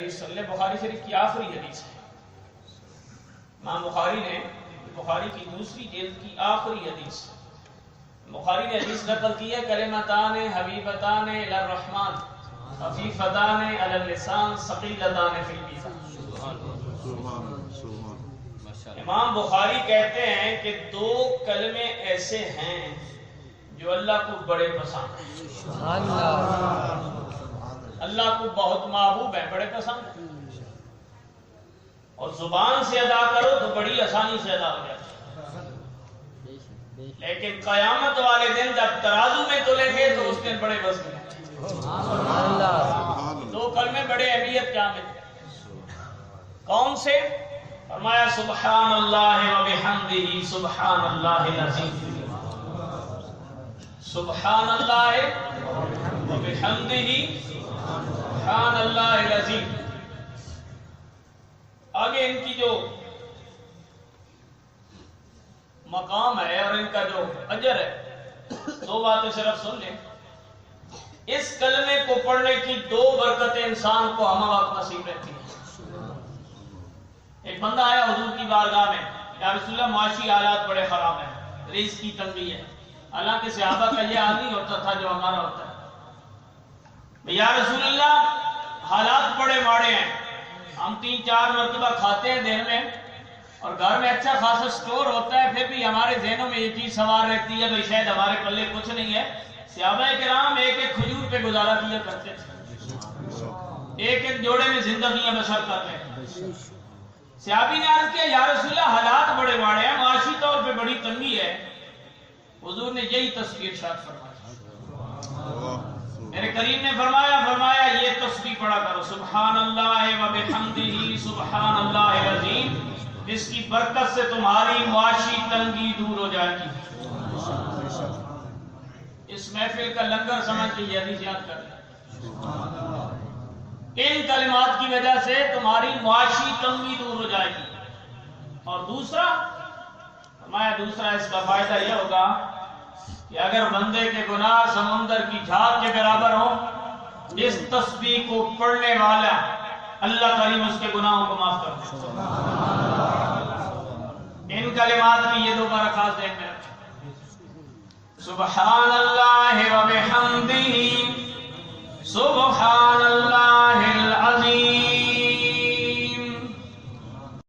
بخاری شریف کی آخری حدیث ہے۔ امام بخاری نے بخاری کی دوسری جلد کی آخری حدیث، بخاری نے حدیث نقل کی ہے، کلمتان حبیبتان الی الرحمن خفیفتان علی اللسان ثقیلتان فی المیزان۔ امام بخاری کہتے ہیں کہ دو کلمے ایسے ہیں جو اللہ کو بڑے پسند ہیں، اللہ کو بہت محبوب ہیں، بڑے پسند ہیں، اور زبان سے ادا کرو تو بڑی آسانی سے ادا ہو جاتی ہے، لیکن قیامت والے دن جب ترازو میں تلیں گے تو اس دن بڑے وزن ہیں۔ دو کلمے بڑے اہمیت کے حامل ہیں۔ کون سے؟ فرمایا سبحان اللہ و بحمدہ سبحان اللہ العظیم، سبحان اللہ و بحمدہ سبحان اللہ العظیم۔ آگے ان کی جو مقام ہے اور ان کا جو اجر ہے، دو باتیں صرف سن لیں۔ اس کلمے کو پڑھنے کی دو برکتیں انسان کو ہمہ وقت نصیب رہتی ہیں۔ ایک بندہ آیا حضور کی بارگاہ میں، یا رسول اللہ معاشی حالات بڑے خراب ہیں، رزق کی تنگی ہے۔ حالانکہ صحابہ کا یہ حال نہیں ہوتا تھا جو ہمارا ہوتا ہے۔ یا رسول اللہ حالات بڑے ماڑے ہیں، ہم 3-4 مرتبہ کھاتے ہیں دن میں، اور گھر میں اچھا خاصا سٹور ہوتا ہے، پھر بھی ہمارے ذہنوں میں یہ چیز سوار رہتی ہے بھئی شاید ہمارے پلے کچھ نہیں ہے۔ صحابہ کرام ایک ایک کھجور پہ گزارا کیا کرتے تھے، ایک ایک جوڑے میں زندگیاں بسر کر رہے ہیں۔ صحابی نے عرض کیا یا رسول اللہ حالات بڑے ماڑے ہیں، معاشی طور پہ بڑی تنگی ہے۔ حضور نے یہی تسبیح ارشاد فرمایا، میرے کریم نے فرمایا یہ تسبیح پڑھا کرو، سبحان اللہ و بحمدہ سبحان اللہ العظیم، جس کی برکت سے تمہاری معاشی تنگی دور ہو جائے گی۔ اس محفل کا لنگر سمجھ کے یہ حدیث یاد کر لیں، ان کلمات کی وجہ سے تمہاری معاشی تنگی دور ہو جائے گی۔ اور دوسرا اس کا فائدہ یہ ہوگا کہ اگر بندے کے گناہ سمندر کی جھاگ کے برابر ہو، اس تسبیح کو پڑھنے والا اللہ کریم اس کے گناہوں کو معاف کر دے۔ ان کلمات کی یہ دو بار خاص ذہن میں رکھیں، سبحان اللہ و بحمدہ سبحان اللہ العظیم۔